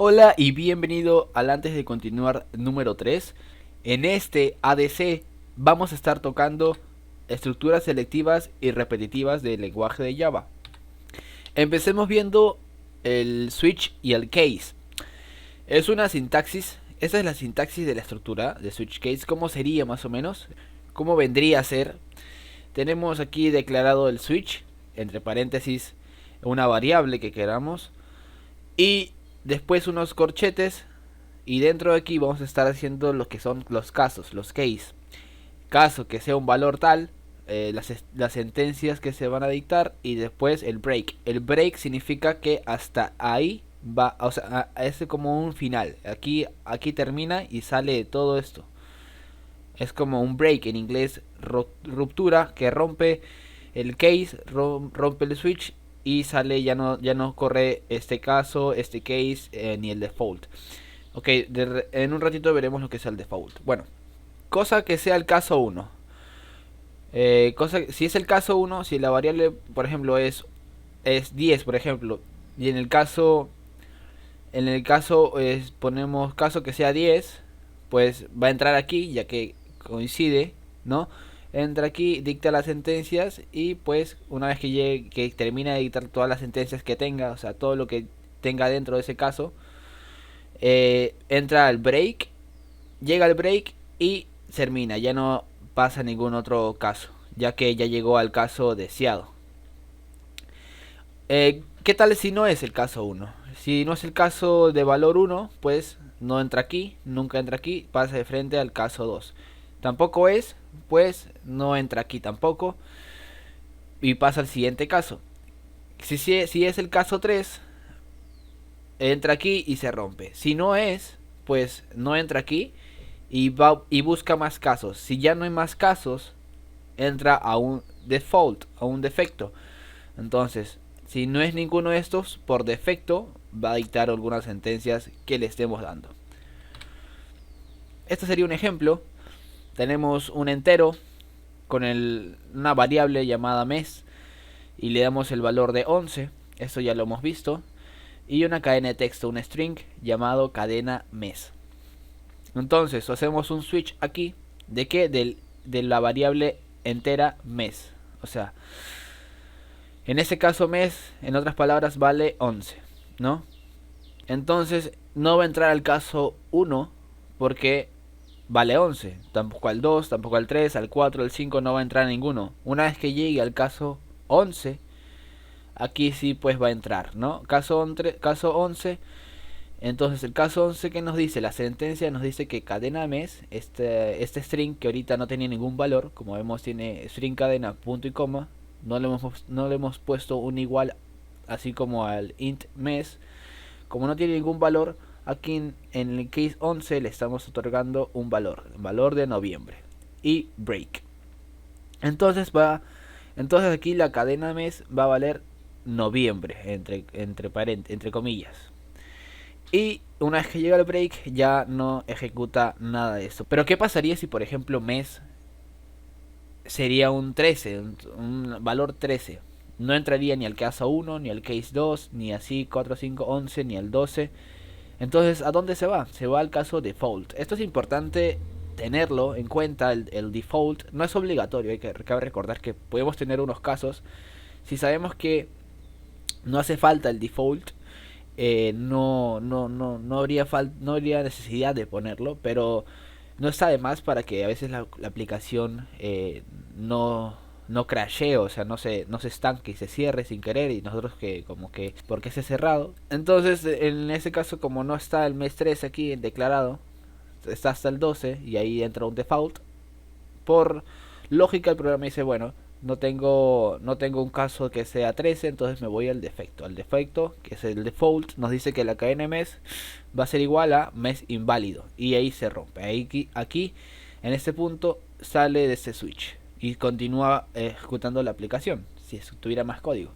Hola y bienvenido al antes de continuar número 3. En este ADC vamos a estar tocando estructuras selectivas y repetitivas del lenguaje de Java. Empecemos viendo el switch y el case. Es una sintaxis, esta es la sintaxis de la estructura de switch case. ¿Cómo sería más o menos? ¿Cómo vendría a ser? Tenemos aquí declarado el switch, entre paréntesis, una variable que queramos. Y después unos corchetes. Y dentro de aquí vamos a estar haciendo lo que son los casos, los case. Caso que sea un valor tal, las sentencias que se van a dictar y después el break. El break significa que hasta ahí va, o sea, es como un final. Aquí termina y sale todo esto. Es como un break en inglés, ruptura que rompe el case, rompe el switch y sale, ya no corre este caso, este case, ni el default. Ok, en un ratito veremos lo que es el default. Bueno, cosa que sea el caso uno. Si es el caso uno, si la variable, por ejemplo, es 10, por ejemplo, y en el caso ponemos caso que sea 10, pues va a entrar aquí, ya que coincide, ¿no? Entra aquí, dicta las sentencias y pues una vez que llegue, que termine de dictar todas las sentencias que tenga, o sea, todo lo que tenga dentro de ese caso, entra al break, llega al break y termina, ya no pasa ningún otro caso, ya que ya llegó al caso deseado. ¿Qué tal si no es el caso uno? Si no es el caso de valor uno, pues no entra aquí, nunca entra aquí, pasa de frente al caso 2. Tampoco es, pues no entra aquí tampoco y pasa al siguiente caso. Si es el caso 3, entra aquí y se rompe. Si no es, pues no entra aquí y busca más casos. Si ya no hay más casos, entra a un default, a un defecto. Entonces, si no es ninguno de estos, por defecto va a dictar algunas sentencias que le estemos dando. Este sería un ejemplo. Tenemos un entero con una variable llamada mes y le damos el valor de 11. Esto ya lo hemos visto. Y una cadena de texto, un string llamado cadena mes. Entonces hacemos un switch aquí. ¿De qué? De la variable entera mes. O sea, en este caso mes, en otras palabras, vale 11, ¿no? Entonces no va a entrar al caso 1 porque vale 11. Tampoco al 2, tampoco al 3, al 4, al 5 no va a entrar ninguno. Una vez que llegue al caso 11, aquí sí pues va a entrar, ¿no? Caso 11. Entonces el caso 11 que nos dice, la sentencia nos dice que cadena mes, este string que ahorita no tenía ningún valor, como vemos tiene string cadena, punto y coma, no le hemos puesto un igual así como al int mes, como no tiene ningún valor, aquí en el case 11 le estamos otorgando un valor de noviembre y break. Entonces entonces aquí la cadena mes va a valer noviembre entre comillas. Y una vez que llega el break ya no ejecuta nada de eso. Pero ¿qué pasaría si por ejemplo mes sería un 13, un valor 13? No entraría ni al caso 1, ni al case 2, ni así 4, 5, 11, ni al 12. Entonces, ¿a dónde se va? Se va al caso default. Esto es importante tenerlo en cuenta, el default. No es obligatorio, cabe recordar que podemos tener unos casos. Si sabemos que no hace falta el default, no habría necesidad de ponerlo, pero no está de más para que a veces la aplicación no crashee, o sea, no se estanque y se cierre sin querer y nosotros que como que porque esté cerrado. Entonces, en ese caso, como no está el mes 3 aquí declarado, está hasta el 12 y ahí entra un default. Por lógica el programa dice, bueno, no tengo un caso que sea 13, entonces me voy al defecto. Al defecto, que es el default, nos dice que la cadena mes va a ser igual a mes inválido. Y ahí se rompe. Aquí, en este punto, sale de este switch. Y continúa ejecutando la aplicación, si tuviera más código.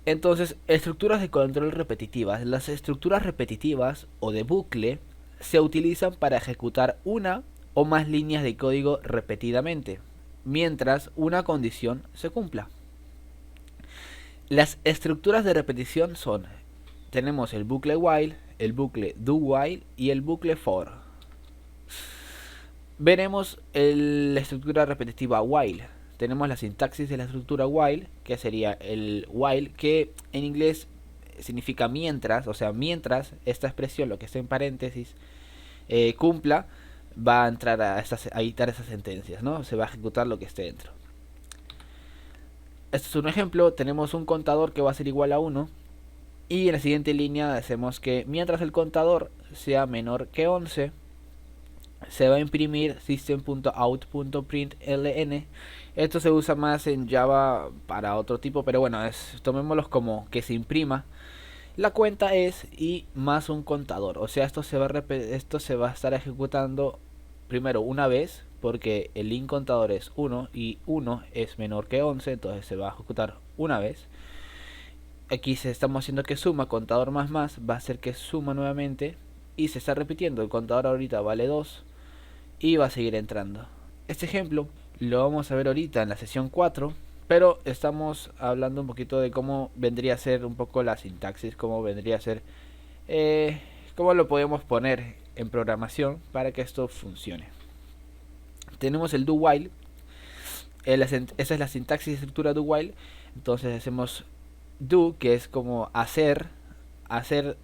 Entonces, estructuras de control repetitivas. Las estructuras repetitivas o de bucle se utilizan para ejecutar una o más líneas de código repetidamente, mientras una condición se cumpla. Las estructuras de repetición tenemos el bucle while, el bucle do while y el bucle for. Veremos la estructura repetitiva while. Tenemos la sintaxis de la estructura while, que sería el while, que en inglés significa mientras, o sea, mientras esta expresión, lo que está en paréntesis, cumpla, va a entrar a editar esas sentencias, ¿no? Se va a ejecutar lo que esté dentro. Este es un ejemplo, tenemos un contador que va a ser igual a 1, y en la siguiente línea hacemos que mientras el contador sea menor que 11, se va a imprimir system.out.println. Esto se usa más en Java para otro tipo, pero bueno, tomémoslos como que se imprima. La cuenta es y más un contador, o sea, esto se va a estar ejecutando primero una vez, porque el int contador es 1 y 1 es menor que 11, entonces se va a ejecutar una vez. Aquí se estamos haciendo que suma, contador más va a hacer que suma nuevamente y se está repitiendo. El contador ahorita vale 2 y va a seguir entrando. Este ejemplo lo vamos a ver ahorita en la sesión 4, pero estamos hablando un poquito de cómo vendría a ser un poco la sintaxis, cómo vendría a ser, cómo lo podemos poner en programación para que esto funcione. Tenemos el do while, esa es la sintaxis de estructura do while. Entonces hacemos do, que es como hacer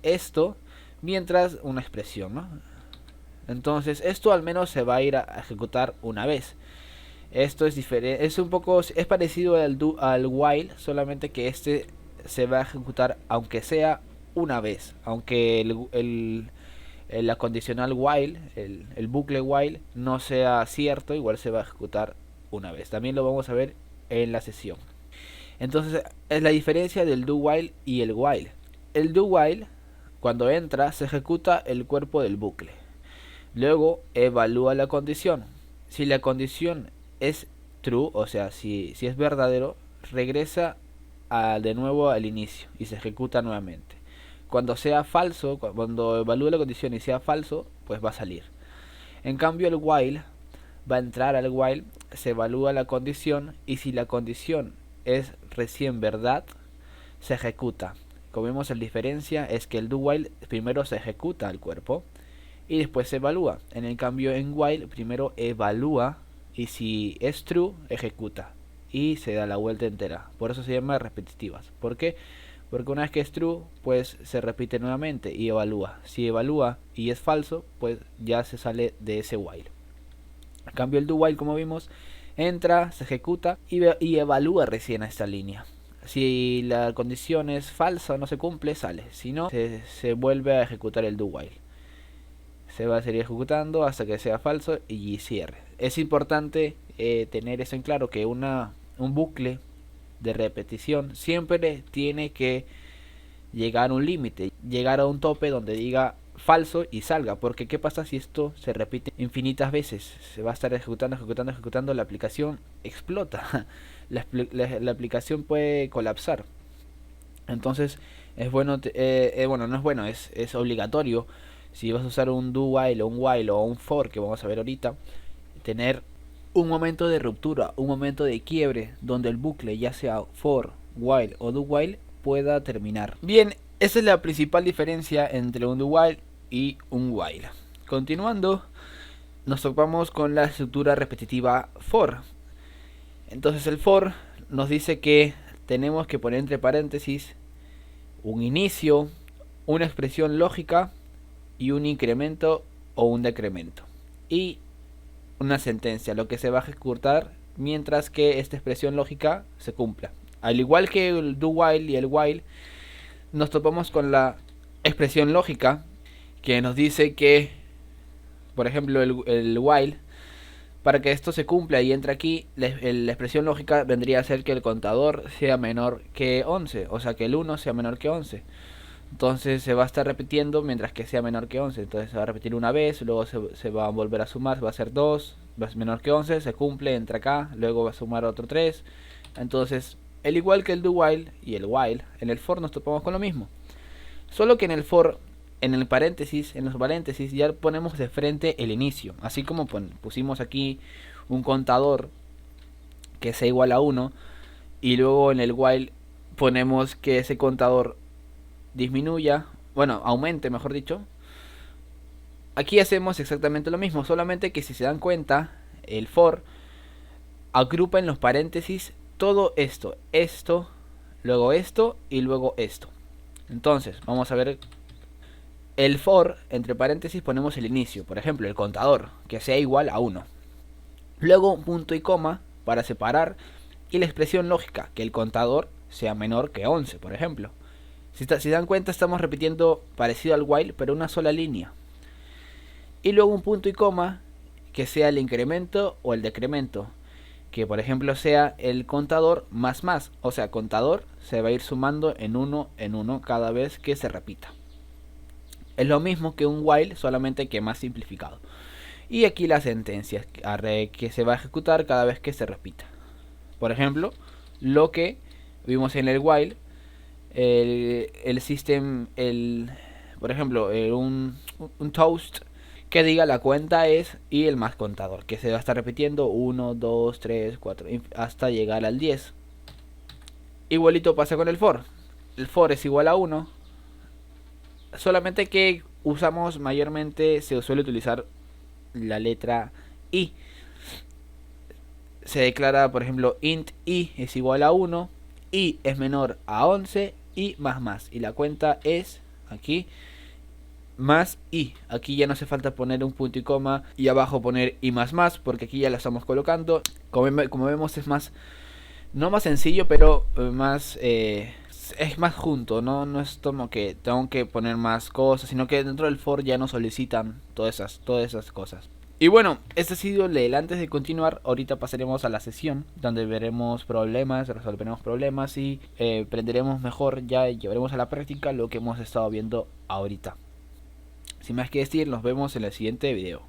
esto mientras una expresión, ¿no? Entonces esto al menos se va a ir a ejecutar una vez. Esto es diferente, es parecido al while, solamente que este se va a ejecutar aunque sea una vez, aunque la condicional while, el bucle while no sea cierto, igual se va a ejecutar una vez. También lo vamos a ver en la sesión. Entonces es la diferencia del do while y el while. El do while, cuando entra, se ejecuta el cuerpo del bucle. Luego evalúa la condición. Si la condición es true, o sea, si es verdadero, regresa de nuevo al inicio y se ejecuta nuevamente. Cuando sea falso, cuando evalúe la condición y sea falso, pues va a salir. En cambio el while va a entrar al while, se evalúa la condición y si la condición es recién verdad, se ejecuta. Como vemos, la diferencia es que el do while primero se ejecuta al cuerpo y después se evalúa. En el cambio en while primero evalúa y si es true ejecuta y se da la vuelta entera. Por eso se llama repetitivas. ¿Por qué? Porque una vez que es true, pues se repite nuevamente y evalúa. Si evalúa y es falso, pues ya se sale de ese while. En cambio el do while, como vimos, entra, se ejecuta y evalúa recién a esta línea. Si la condición es falsa o no se cumple, sale. Si no, se vuelve a ejecutar el do while. Se va a seguir ejecutando hasta que sea falso y cierre. Es importante tener eso en claro, que un bucle de repetición siempre tiene que llegar a un límite, llegar a un tope donde diga falso y salga, porque qué pasa si esto se repite infinitas veces, se va a estar ejecutando, la aplicación explota, la aplicación puede colapsar. Entonces es bueno, bueno, no es bueno, es obligatorio, si vas a usar un do while o un while o un for, que vamos a ver ahorita, tener un momento de ruptura, un momento de quiebre donde el bucle, ya sea for, while o do while, pueda terminar. Bien, esa es la principal diferencia entre un do while y un while. Continuando, nos topamos con la estructura repetitiva for. Entonces el for nos dice que tenemos que poner entre paréntesis un inicio, una expresión lógica y un incremento o un decremento y una sentencia, lo que se va a ejecutar mientras que esta expresión lógica se cumpla. Al igual que el do while y el while, nos topamos con la expresión lógica que nos dice que, por ejemplo, el while, para que esto se cumpla y entre aquí, la expresión lógica vendría a ser que el contador sea menor que 11, o sea que el 1 sea menor que 11. Entonces se va a estar repitiendo mientras que sea menor que 11. Entonces se va a repetir una vez, luego se va a volver a sumar, va a ser 2, va a ser menor que 11, se cumple, entra acá, luego va a sumar otro 3. Entonces, el igual que el do while y el while, en el for nos topamos con lo mismo. Solo que en el for, en los paréntesis ya ponemos de frente el inicio. Así como pusimos aquí un contador que sea igual a 1 y luego en el while ponemos que ese contador disminuya bueno, aumente, mejor dicho. Aquí hacemos exactamente lo mismo, solamente que si se dan cuenta, el for agrupa en los paréntesis todo esto, luego esto y luego esto. Entonces, vamos a ver el for, entre paréntesis ponemos el inicio, por ejemplo, el contador, que sea igual a 1. Luego un punto y coma para separar y la expresión lógica, que el contador sea menor que 11, por ejemplo. Si dan cuenta, estamos repitiendo parecido al while, pero una sola línea. Y luego un punto y coma que sea el incremento o el decremento, que por ejemplo sea el contador más más, o sea, contador se va a ir sumando en uno cada vez que se repita. Es lo mismo que un while, solamente que más simplificado. Y aquí la sentencia que se va a ejecutar cada vez que se repita. Por ejemplo, lo que vimos en el while, el system, por ejemplo, un toast que diga la cuenta es y el más contador, que se va a estar repitiendo 1, 2, 3, 4, hasta llegar al 10. Igualito pasa con el for. El for es igual a 1, solamente que usamos mayormente, se suele utilizar la letra i. Se declara, por ejemplo, int i es igual a 1, i es menor a 11 y más. Y la cuenta es aquí más i. Aquí ya no hace falta poner un punto y coma y abajo poner i más, porque aquí ya la estamos colocando. Como vemos es más, no más sencillo, pero más es más junto, no es como que tengo que poner más cosas, sino que dentro del for ya nos solicitan todas esas cosas. Y bueno, este ha sido el antes de continuar. Ahorita pasaremos a la sesión donde veremos problemas, resolveremos problemas y aprenderemos mejor, ya llevaremos a la práctica lo que hemos estado viendo ahorita. Sin más que decir, nos vemos en el siguiente video.